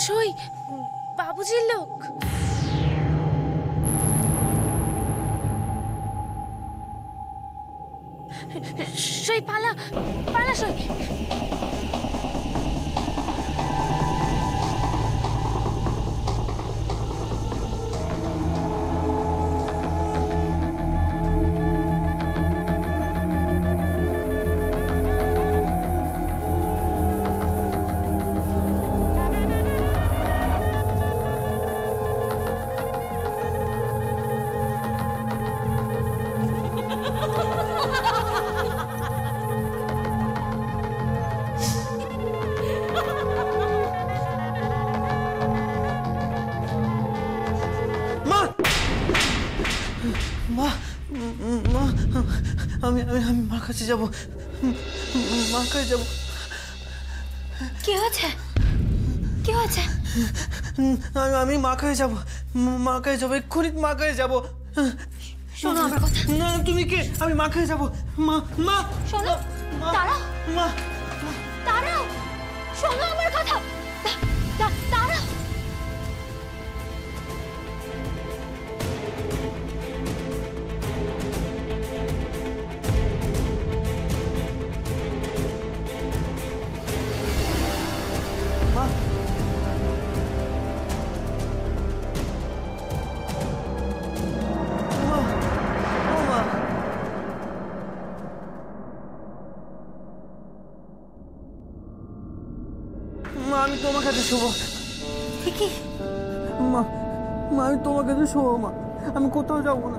সই বাবুজির লোক। সই পালা পালা সই। আমি মার কাছে যাবো, মার কাছে যাবো। কি হয়েছে? কি হয়েছে? আমি মার কাছে যাবো, মার কাছে যাবো, এক্ষুনি মার কাছে যাবো। শোনো আমার কথা। না তুমি কে? আমি মার কাছে যাবো। মা মা শোনো, দাঁড়াও মা, দাঁড়াও, শোনো আমার কথা, দাঁড়াও। মা আমি তোমার কাছে শোবো। কি মা মা আমি তোমার কাছে শোবো। মা আমি কোথাও যাবো না।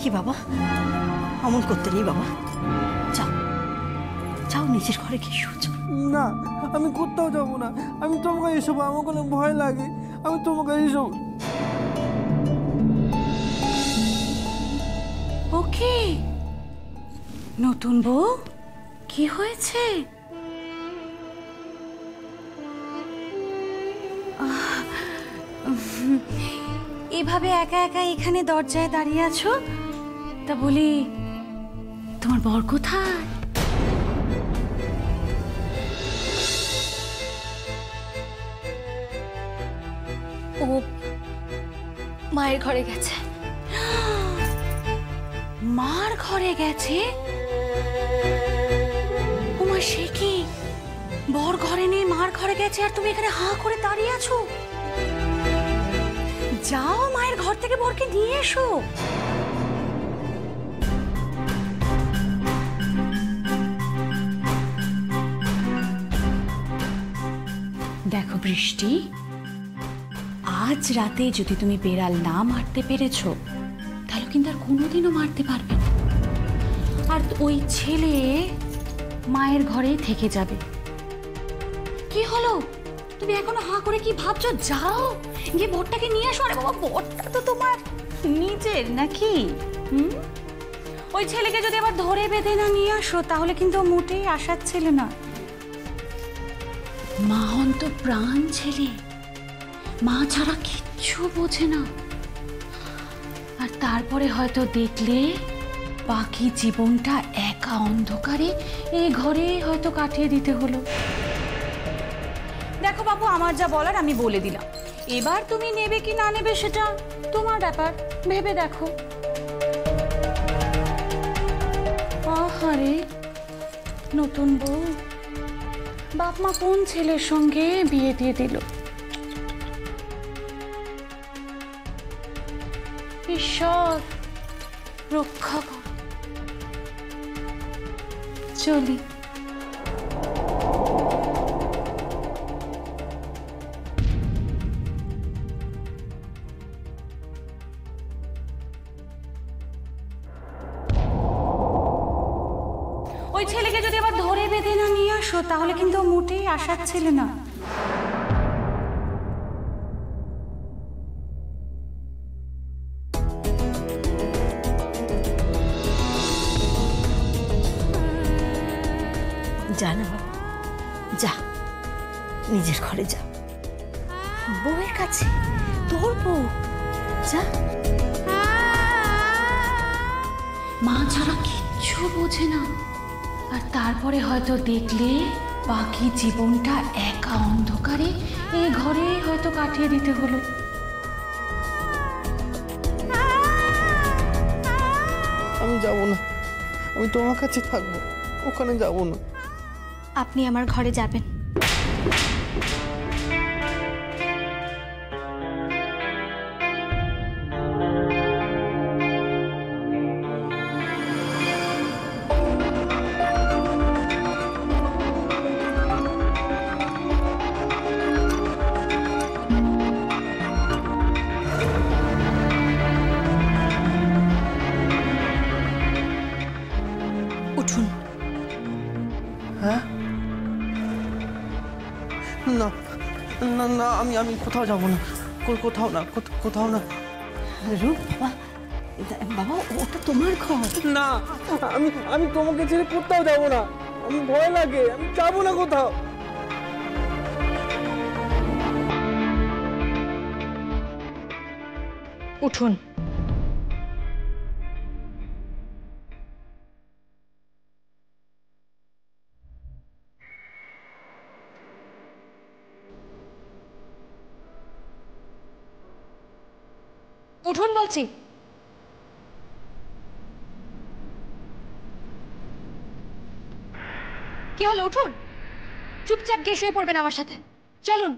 কি বাবা, অমন করতে নেই বাবা, যাও যাও নিজের ঘরে গিয়ে শুচ। না আমি কোথাও যাবো না, আমি তোমার কাছে শোবো। আমার কোনো ভয় লাগে, আমি তোমার কাছে শোবো। ওকে নতুন বউ, কি হয়েছে? এভাবে একা একা এখানে দরজায় দাঁড়িয়ে আছো? তা বলি তোমার বর কোথায়? ও মায়ের ঘরে গেছে। মার ঘরে গেছে? ওমা সে কি, বর ঘরে নেই, মার ঘরে গেছে, আর তুমি এখানে হাঁ করে দাঁড়িয়ে আছো? যাও মায়ের ঘর থেকে বরকে নিয়ে এসো। দেখো বৃষ্টি, আজ রাতে যদি তুমি বেড়াল না মারতে পেরেছো, তাহলে কিন্তু আর কোনোদিনও মারতে পারবে না। আর ওই ছেলে মায়ের ঘরেই থেকে যাবে। কি হলো, তুমি এখনো হাঁ করে কি ভাবছো? যাও গিয়ে বরটাকে নিয়ে আসো। আরে বাবা, বরটা তো তোমার নিজের নাকি? ওই ছেলেকে যদি আবার ধরে বেঁধে না নিয়ে আসো, তাহলে কিন্তু মোটেই আসার ছেলে না। মা অন্ত প্রাণ ছেলে, মা ছাড়া কিচ্ছু বোঝে না। আর তারপরে হয়তো দেখলে বাকি জীবনটা একা অন্ধকারে এই ঘরেই হয়তো কাটিয়ে দিতে হলো। দেখো বাবু, আমার যা বলার আমি বলে দিলাম। এবার তুমি নেবে কি না নেবে সেটা তোমার ব্যাপার, ভেবে দেখো। আহারে নতুন বউ, বাপ মা কোন ছেলের সঙ্গে বিয়ে দিয়ে দিল। ঈশ্বর রক্ষা কর। চলি। ওই ছেলেকে যদি আবার ধরে বেঁধে না নিয়ে আসো, তাহলে কিন্তু মোটেই আসার ছেলে না। যা না বাবা, যা নিজের ঘরে যা, বউয়ের কাছে, তোর বউ, যা। মা ছাড়া কিচ্ছু বোঝে না। আর তারপরে হয়তো দেখলে বাকি জীবনটা একা অন্ধকারে এ ঘরে হয়তো কাটিয়ে দিতে হলো। আমি যাব না, আমি তোমার কাছে থাকবো, ওখানে যাব না। আপনি আমার ঘরে যাবেন। উঠুন। হ্যাঁ? না না না, আমি আমি কোথাও যাব না, কোথাও না, কোথাও না। রূপ বাবা, বাবা ওটা তোমার ঘর। না, আমি আমি তোমাকে ছেড়ে কোথাও যাব না, আমি ভয় লাগে, আমি যাব না কোথাও। উঠুন। উঠুন বলছি। কি হলো? উঠুন, চুপচাপ গিয়ে শুয়ে পড়বেন আমার সাথে। চলুন।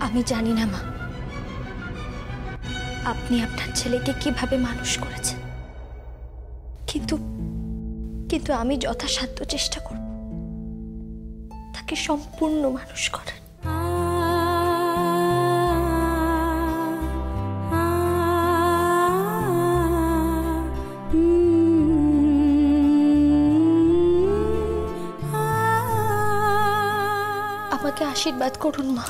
আমি জানি না মা, আপনি আপনার ছেলেকে কিভাবে মানুষ করেছেন, কিন্তু কিন্তু আমি যথাসাধ্য চেষ্টা করব তাকে সম্পূর্ণ মানুষ করার। আমাকে আশীর্বাদ করুন মা,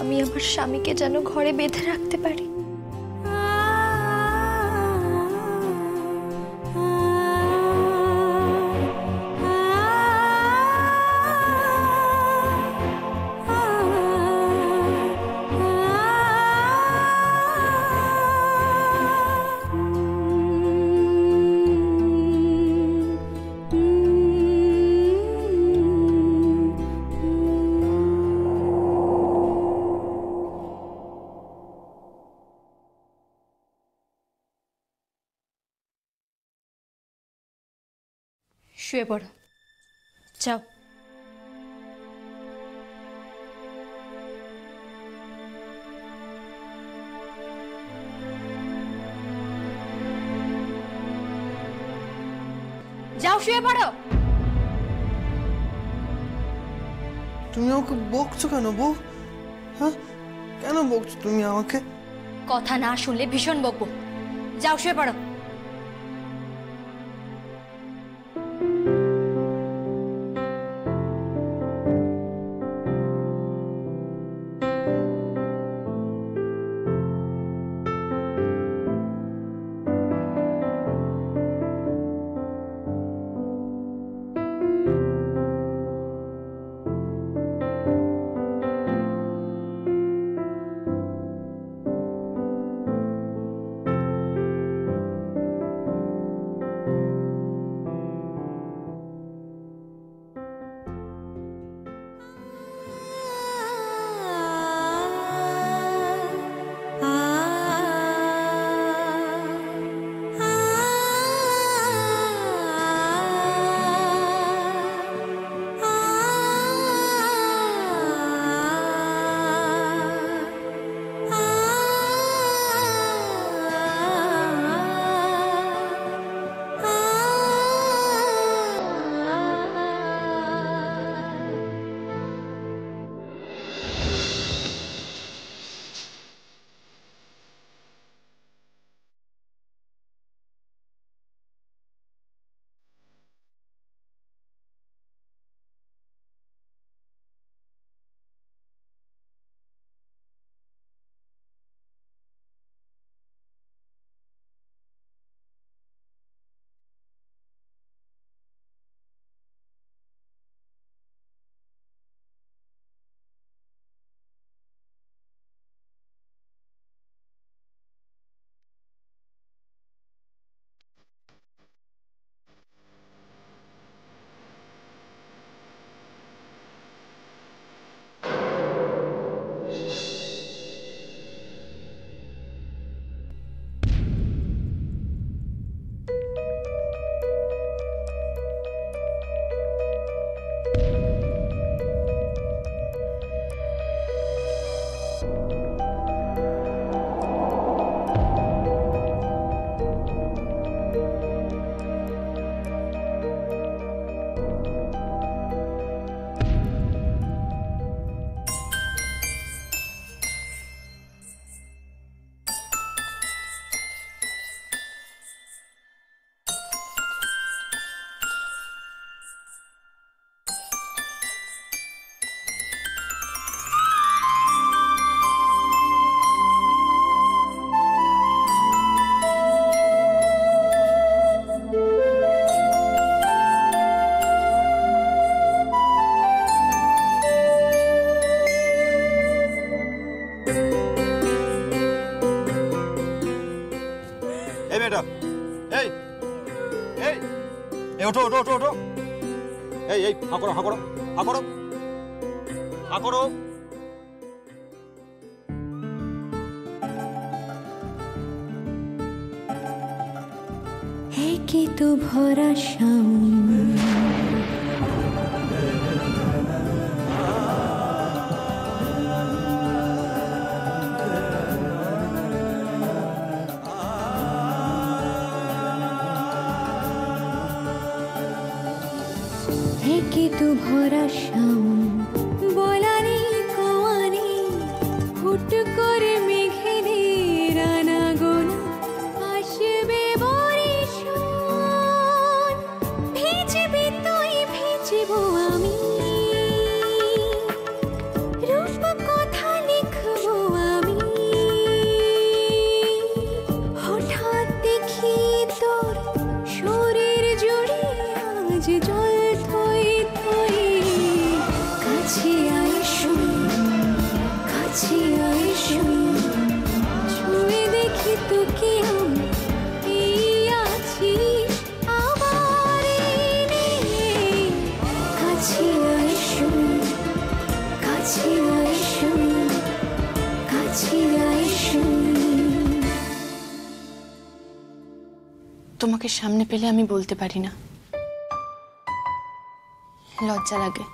আমি আমার স্বামীকে যেন ঘরে বেঁধে রাখতে পারি। শুয়ে পড়ো, যাও। যাও শুয়ে পড়ো। তুমি আমাকে বকছো কেন বউ? হ্যাঁ, কেন বকছো তুমি আমাকে? কথা না শুনলে ভীষণ বকবো। যাও শুয়ে পড়ো। এই ওঠো ওঠো ওঠো ওঠো, এই এই হা করো হা করো হা করো হা করো। কি তো ভরা শাওন কি তো ভরা শাওন বলানি কওয়ানি হুট করে মেঘেরে রানা গোনা আসবে বরিশান ভিজবি তুই ভিজব আমি রূপ কথা লিখব আমি হঠাৎ দেখি তোর শরীর জুড়ে আজ জল থই থই কাছে আইসো কাছে আইসো ছুঁয়ে দেখি তোকে আমি আছি আবার কাছে আইসো কাছে আইসো কাছে আইসো। তোমাকে সামনে পেলে আমি বলতে পারি না, লজ্জা লাগে।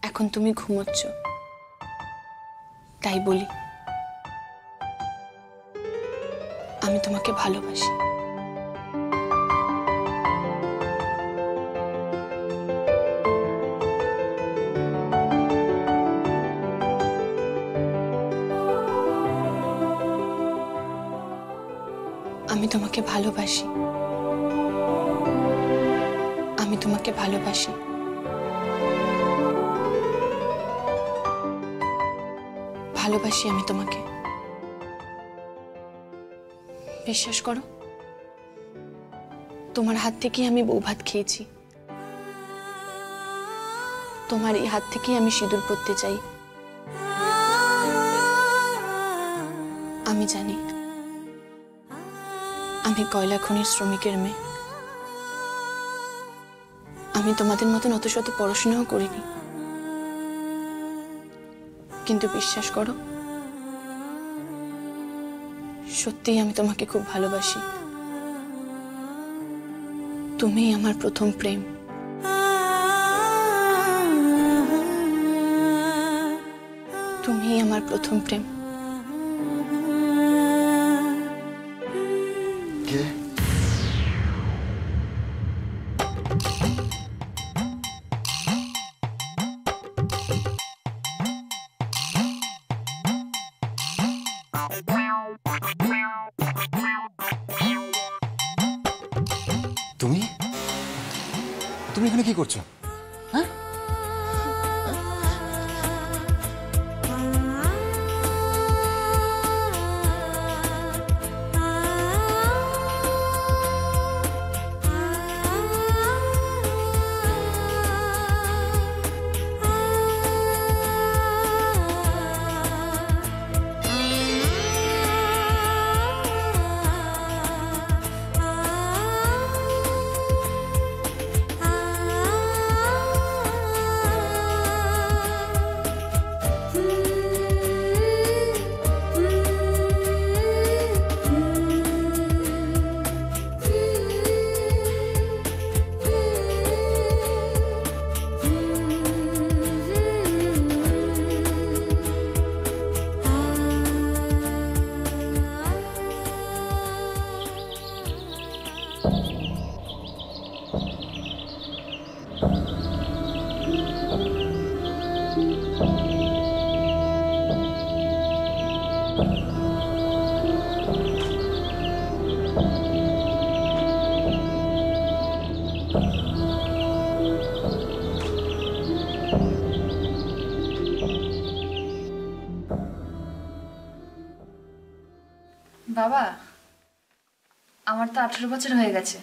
এখন তুমি ঘুমোচ্ছ তাই বলি, আমি তোমাকে ভালোবাসি। আমি তোমাকে ভালোবাসি, আমি তোমাকে ভালোবাসি। ভালোবাসি আমি তোমাকে, বিশ্বাস করো। তোমার হাত থেকেই আমি বউ ভাত খেয়েছি, তোমার এই হাত থেকেই আমি সিঁদুর পরতে চাই। আমি জানি আমি কয়লা খনির শ্রমিকের মেয়ে, আমি তোমাদের মতন অত শত পড়াশোনাও করিনি, কিন্তু বিশ্বাস করো সত্যিই আমি তোমাকে খুব ভালোবাসি। তুমিই আমার প্রথম প্রেম। তুমিই আমার প্রথম প্রেম। কে? তুমি তুমি এখানে কি করছো? হ্যাঁ, বাবা, আমার তো 18 বছর হয়ে গেছে,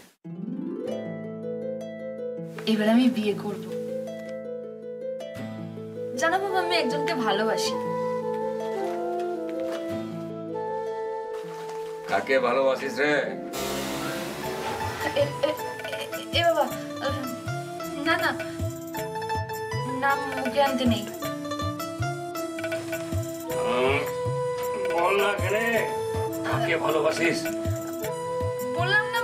এবার আমি বিয়ে করব। জানো বাবা, আমি একজনকে ভালোবাসি। কাকে ভালোবাসিস রে? এ বাবা, না না, নাম মুখে আনতে নেই। বল না কেন, কাকে ভালোবাসিস? বললাম না,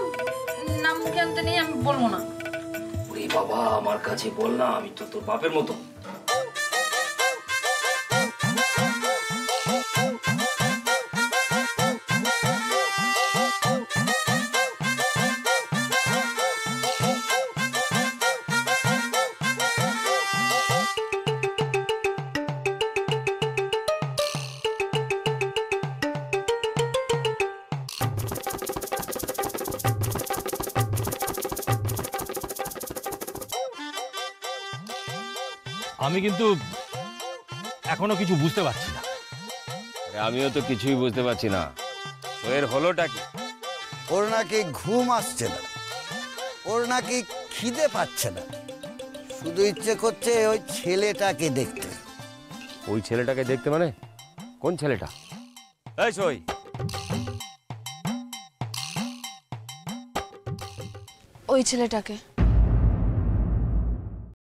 নাম মুখে আনতে নেই, আমি বলবো না। ওরে বাবা, আমার কাছে বল না, আমি তো তোর বাপের মতো। আমি কিন্তু এখনো কিছু বুঝতে পারছি না। আমিও তো কিছুই বুঝতে পারছি না, ওর হলোটা কি? ওর নাকি ঘুম আসছে না, ওর নাকি খিদে পাচ্ছে না, শুধু ইচ্ছে করছে ওই ছেলেটাকে দেখতে। ওই ছেলেটাকে দেখতে মানে কোন ছেলেটা? এই সই, ওই ছেলেটাকে